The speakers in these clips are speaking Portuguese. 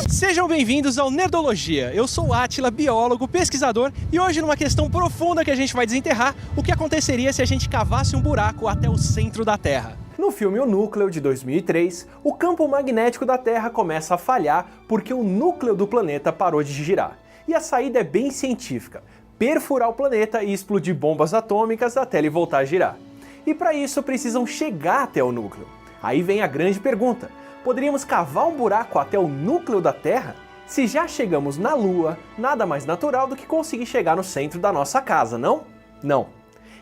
Sejam bem-vindos ao Nerdologia. Eu sou o Átila, biólogo, pesquisador, e hoje numa questão profunda que a gente vai desenterrar, o que aconteceria se a gente cavasse um buraco até o centro da Terra. No filme O Núcleo, de 2003, o campo magnético da Terra começa a falhar porque o núcleo do planeta parou de girar. E a saída é bem científica: perfurar o planeta e explodir bombas atômicas até ele voltar a girar. E para isso precisam chegar até o núcleo. Aí vem a grande pergunta: poderíamos cavar um buraco até o núcleo da Terra? Se já chegamos na Lua, nada mais natural do que conseguir chegar no centro da nossa casa, não? Não.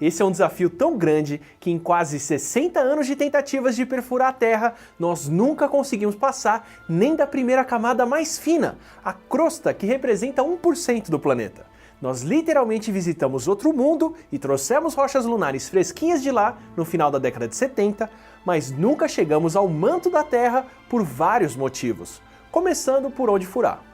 Esse é um desafio tão grande que em quase 60 anos de tentativas de perfurar a Terra, nós nunca conseguimos passar nem da primeira camada mais fina, a crosta, que representa 1% do planeta. Nós literalmente visitamos outro mundo e trouxemos rochas lunares fresquinhas de lá no final da década de 70, mas nunca chegamos ao manto da Terra por vários motivos, começando por onde furar.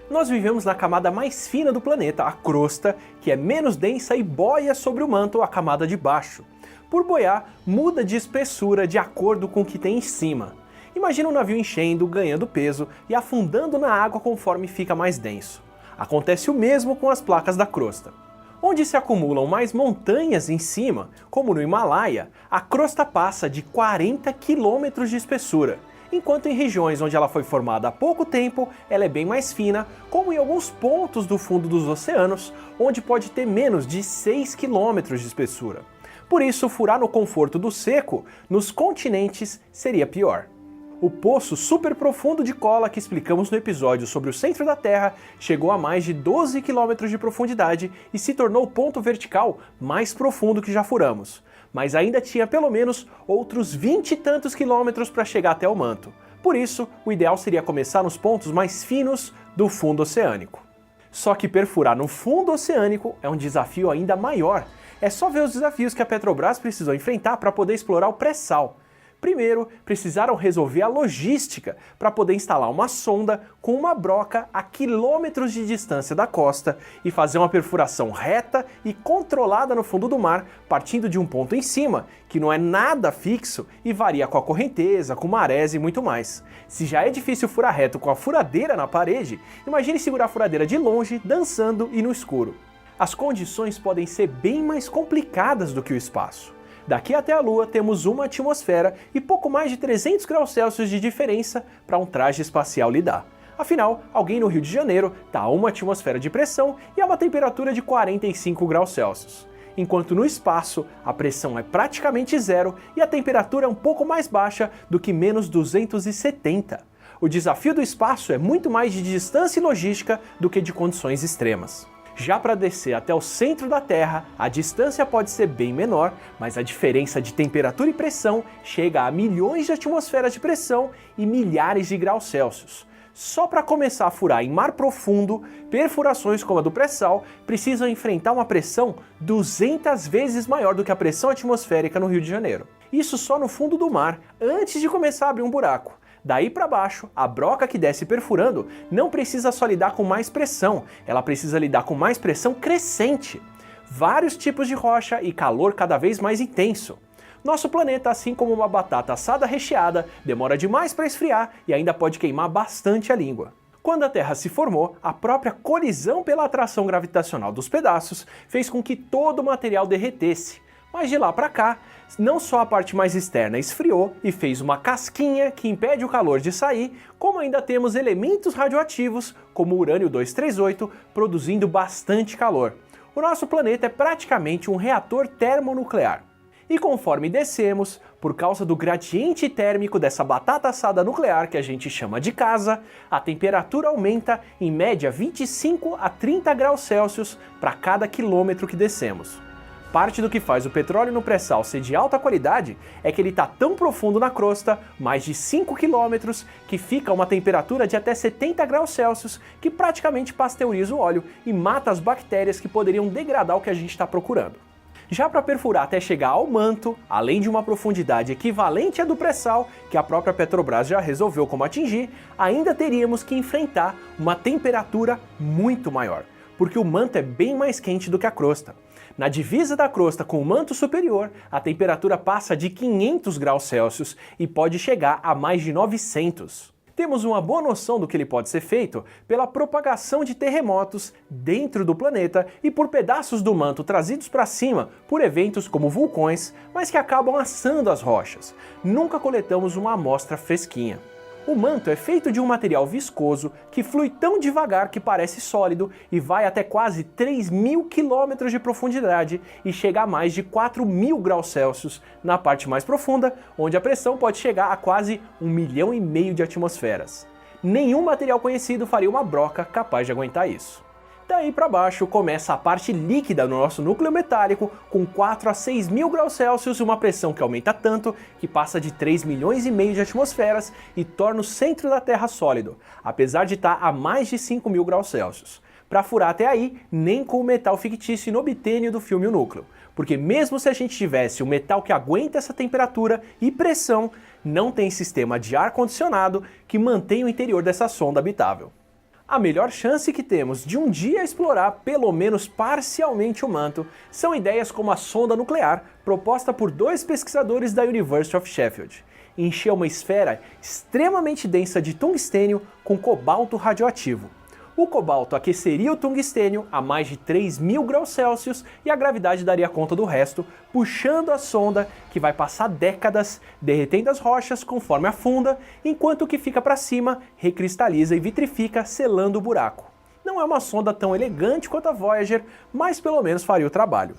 Nós vivemos na camada mais fina do planeta, a crosta, que é menos densa e boia sobre o manto, a camada de baixo. Por boiar, muda de espessura de acordo com o que tem em cima. Imagina um navio enchendo, ganhando peso e afundando na água conforme fica mais denso. Acontece o mesmo com as placas da crosta. Onde se acumulam mais montanhas em cima, como no Himalaia, a crosta passa de 40 km de espessura, enquanto em regiões onde ela foi formada há pouco tempo, ela é bem mais fina, como em alguns pontos do fundo dos oceanos, onde pode ter menos de 6 km de espessura. Por isso, furar no conforto do seco, nos continentes, seria pior. O poço super profundo de cola que explicamos no episódio sobre o centro da Terra chegou a mais de 12 km de profundidade e se tornou o ponto vertical mais profundo que já furamos. Mas ainda tinha pelo menos outros 20 e tantos quilômetros para chegar até o manto. Por isso, o ideal seria começar nos pontos mais finos do fundo oceânico. Só que perfurar no fundo oceânico é um desafio ainda maior. É só ver os desafios que a Petrobras precisou enfrentar para poder explorar o pré-sal. Primeiro, precisaram resolver a logística para poder instalar uma sonda com uma broca a quilômetros de distância da costa e fazer uma perfuração reta e controlada no fundo do mar, partindo de um ponto em cima, que não é nada fixo e varia com a correnteza, com marés e muito mais. Se já é difícil furar reto com a furadeira na parede, imagine segurar a furadeira de longe, dançando e no escuro. As condições podem ser bem mais complicadas do que o espaço. Daqui até a Lua temos uma atmosfera e pouco mais de 300 graus Celsius de diferença para um traje espacial lidar. Afinal, alguém no Rio de Janeiro está a uma atmosfera de pressão e a uma temperatura de 45 graus Celsius. Enquanto no espaço, a pressão é praticamente zero e a temperatura é um pouco mais baixa do que menos 270. O desafio do espaço é muito mais de distância e logística do que de condições extremas. Já para descer até o centro da Terra, a distância pode ser bem menor, mas a diferença de temperatura e pressão chega a milhões de atmosferas de pressão e milhares de graus Celsius. Só para começar a furar em mar profundo, perfurações como a do pré-sal precisam enfrentar uma pressão 200 vezes maior do que a pressão atmosférica no Rio de Janeiro. Isso só no fundo do mar, antes de começar a abrir um buraco. Daí para baixo, a broca que desce perfurando não precisa só lidar com mais pressão, ela precisa lidar com mais pressão crescente. Vários tipos de rocha e calor cada vez mais intenso. Nosso planeta, assim como uma batata assada recheada, demora demais para esfriar e ainda pode queimar bastante a língua. Quando a Terra se formou, a própria colisão pela atração gravitacional dos pedaços fez com que todo o material derretesse. Mas de lá para cá, não só a parte mais externa esfriou e fez uma casquinha que impede o calor de sair, como ainda temos elementos radioativos, como o urânio-238, produzindo bastante calor. O nosso planeta é praticamente um reator termonuclear. E conforme descemos, por causa do gradiente térmico dessa batata assada nuclear que a gente chama de casa, a temperatura aumenta em média 25 a 30 graus Celsius para cada quilômetro que descemos. Parte do que faz o petróleo no pré-sal ser de alta qualidade é que ele está tão profundo na crosta, mais de 5 km, que fica a uma temperatura de até 70 graus Celsius, que praticamente pasteuriza o óleo e mata as bactérias que poderiam degradar o que a gente está procurando. Já para perfurar até chegar ao manto, além de uma profundidade equivalente à do pré-sal, que a própria Petrobras já resolveu como atingir, ainda teríamos que enfrentar uma temperatura muito maior, porque o manto é bem mais quente do que a crosta. Na divisa da crosta com o manto superior, a temperatura passa de 500 graus Celsius e pode chegar a mais de 900. Temos uma boa noção do que ele pode ser feito pela propagação de terremotos dentro do planeta e por pedaços do manto trazidos para cima por eventos como vulcões, mas que acabam assando as rochas. Nunca coletamos uma amostra fresquinha. O manto é feito de um material viscoso que flui tão devagar que parece sólido e vai até quase 3.000 km de profundidade e chega a mais de 4.000 graus Celsius na parte mais profunda, onde a pressão pode chegar a quase 1,5 milhão de atmosferas. Nenhum material conhecido faria uma broca capaz de aguentar isso. Daí para baixo começa a parte líquida no nosso núcleo metálico, com 4 a 6.000 graus Celsius e uma pressão que aumenta tanto que passa de 3,5 milhões de atmosferas e torna o centro da Terra sólido, apesar de estar a mais de 5.000 graus Celsius. Para furar até aí, nem com o metal fictício inobtênio do filme O Núcleo, porque mesmo se a gente tivesse um metal que aguenta essa temperatura e pressão, não tem sistema de ar-condicionado que mantém o interior dessa sonda habitável. A melhor chance que temos de um dia explorar pelo menos parcialmente o manto são ideias como a sonda nuclear proposta por 2 pesquisadores da University of Sheffield. Encher uma esfera extremamente densa de tungstênio com cobalto radioativo. O cobalto aqueceria o tungstênio a mais de 3.000 graus Celsius e a gravidade daria conta do resto, puxando a sonda que vai passar décadas derretendo as rochas conforme afunda, enquanto o que fica para cima recristaliza e vitrifica, selando o buraco. Não é uma sonda tão elegante quanto a Voyager, mas pelo menos faria o trabalho.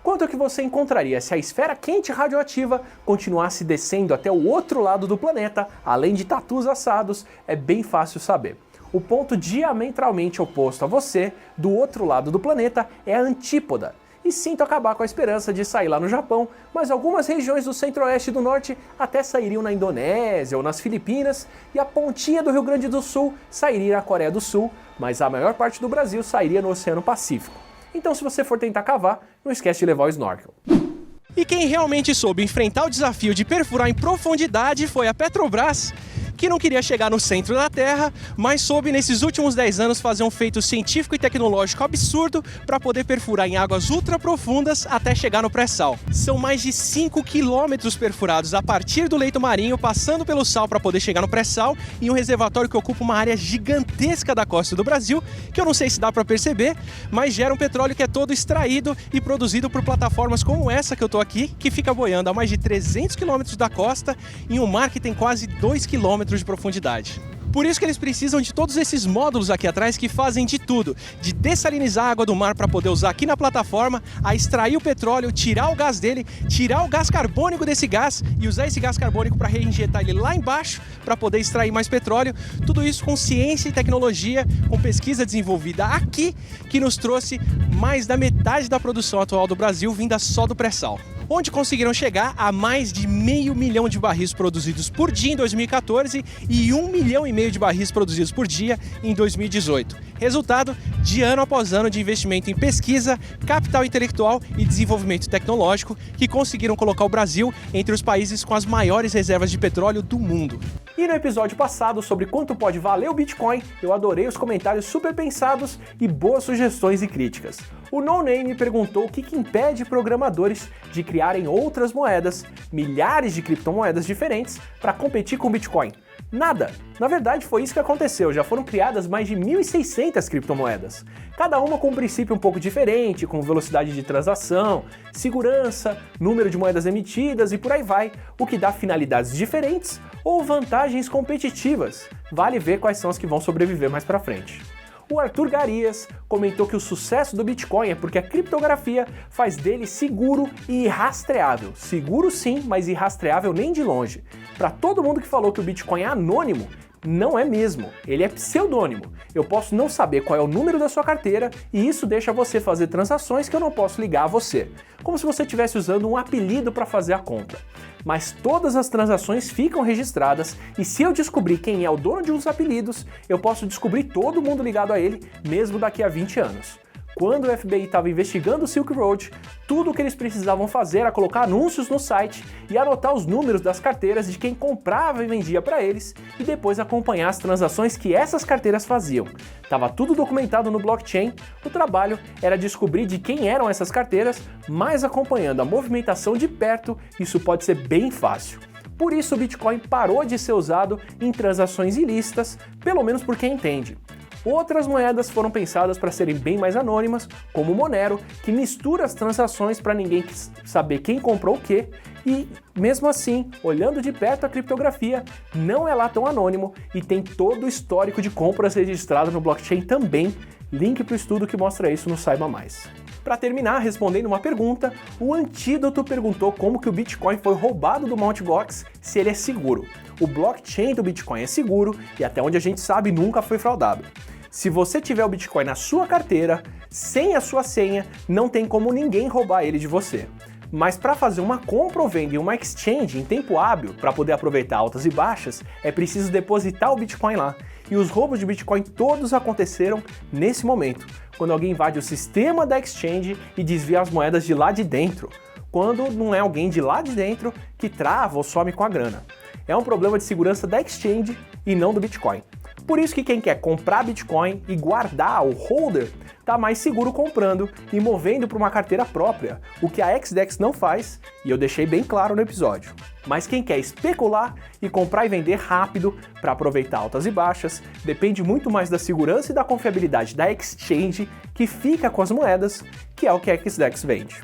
Quanto ao que você encontraria se a esfera quente radioativa continuasse descendo até o outro lado do planeta, além de tatus assados, é bem fácil saber. O ponto diametralmente oposto a você, do outro lado do planeta, é a Antípoda. E sinto acabar com a esperança de sair lá no Japão, mas algumas regiões do centro-oeste e do norte até sairiam na Indonésia ou nas Filipinas, e a pontinha do Rio Grande do Sul sairia na Coreia do Sul, mas a maior parte do Brasil sairia no Oceano Pacífico. Então se você for tentar cavar, não esquece de levar o snorkel. E quem realmente soube enfrentar o desafio de perfurar em profundidade foi a Petrobras, que não queria chegar no centro da Terra, mas soube nesses últimos 10 anos fazer um feito científico e tecnológico absurdo para poder perfurar em águas ultra profundas até chegar no pré-sal. São mais de 5 quilômetros perfurados a partir do leito marinho, passando pelo sal para poder chegar no pré-sal, em um reservatório que ocupa uma área gigantesca da costa do Brasil, que eu não sei se dá para perceber, mas gera um petróleo que é todo extraído e produzido por plataformas como essa que eu estou aqui, que fica boiando a mais de 300 quilômetros da costa, em um mar que tem quase 2 quilômetros de profundidade. Por isso que eles precisam de todos esses módulos aqui atrás que fazem de tudo, de dessalinizar a água do mar para poder usar aqui na plataforma, a extrair o petróleo, tirar o gás dele, tirar o gás carbônico desse gás e usar esse gás carbônico para reinjetar ele lá embaixo para poder extrair mais petróleo. Tudo isso com ciência e tecnologia, com pesquisa desenvolvida aqui, que nos trouxe mais da metade da produção atual do Brasil vinda só do pré-sal, onde conseguiram chegar a mais de 500 mil de barris produzidos por dia em 2014 e 1,5 milhão de barris produzidos por dia em 2018. Resultado de ano após ano de investimento em pesquisa, capital intelectual e desenvolvimento tecnológico, que conseguiram colocar o Brasil entre os países com as maiores reservas de petróleo do mundo. E no episódio passado sobre quanto pode valer o Bitcoin, eu adorei os comentários super pensados e boas sugestões e críticas. O No Name perguntou o que impede programadores de criarem outras moedas, milhares de criptomoedas diferentes, para competir com o Bitcoin. Nada! Na verdade foi isso que aconteceu, já foram criadas mais de 1.600 criptomoedas. Cada uma com um princípio um pouco diferente, com velocidade de transação, segurança, número de moedas emitidas e por aí vai, o que dá finalidades diferentes ou vantagens competitivas. Vale ver quais são as que vão sobreviver mais pra frente. O Arthur Garias comentou que o sucesso do Bitcoin é porque a criptografia faz dele seguro e irrastreável. Seguro sim, mas irrastreável nem de longe. Para todo mundo que falou que o Bitcoin é anônimo, não é mesmo, ele é pseudônimo. Eu posso não saber qual é o número da sua carteira e isso deixa você fazer transações que eu não posso ligar a você. Como se você estivesse usando um apelido para fazer a conta. Mas todas as transações ficam registradas e se eu descobrir quem é o dono de uns apelidos, eu posso descobrir todo mundo ligado a ele, mesmo daqui a 20 anos. Quando o FBI estava investigando o Silk Road, tudo o que eles precisavam fazer era colocar anúncios no site e anotar os números das carteiras de quem comprava e vendia para eles e depois acompanhar as transações que essas carteiras faziam. Tava tudo documentado no blockchain, o trabalho era descobrir de quem eram essas carteiras, mas acompanhando a movimentação de perto, isso pode ser bem fácil. Por isso o Bitcoin parou de ser usado em transações ilícitas, pelo menos por quem entende. Outras moedas foram pensadas para serem bem mais anônimas, como o Monero, que mistura as transações para ninguém saber quem comprou o quê, e mesmo assim, olhando de perto a criptografia, não é lá tão anônimo e tem todo o histórico de compras registrado no blockchain também. Link para o estudo que mostra isso no Saiba Mais. Para terminar, respondendo uma pergunta, o Antídoto perguntou como que o Bitcoin foi roubado do Mt. Gox, se ele é seguro. O blockchain do Bitcoin é seguro e até onde a gente sabe nunca foi fraudado. Se você tiver o Bitcoin na sua carteira, sem a sua senha, não tem como ninguém roubar ele de você. Mas para fazer uma compra ou venda em uma exchange em tempo hábil, para poder aproveitar altas e baixas, é preciso depositar o Bitcoin lá. E os roubos de Bitcoin todos aconteceram nesse momento, quando alguém invade o sistema da exchange e desvia as moedas de lá de dentro, quando não é alguém de lá de dentro que trava ou some com a grana. É um problema de segurança da exchange e não do Bitcoin. Por isso que quem quer comprar Bitcoin e guardar o holder está mais seguro comprando e movendo para uma carteira própria, o que a XDEX não faz, e eu deixei bem claro no episódio. Mas quem quer especular e comprar e vender rápido para aproveitar altas e baixas, depende muito mais da segurança e da confiabilidade da exchange que fica com as moedas, que é o que a XDEX vende.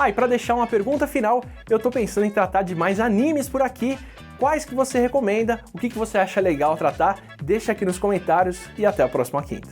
E para deixar uma pergunta final, eu tô pensando em tratar de mais animes por aqui. Quais que você recomenda? O que você acha legal tratar? Deixa aqui nos comentários e até a próxima quinta.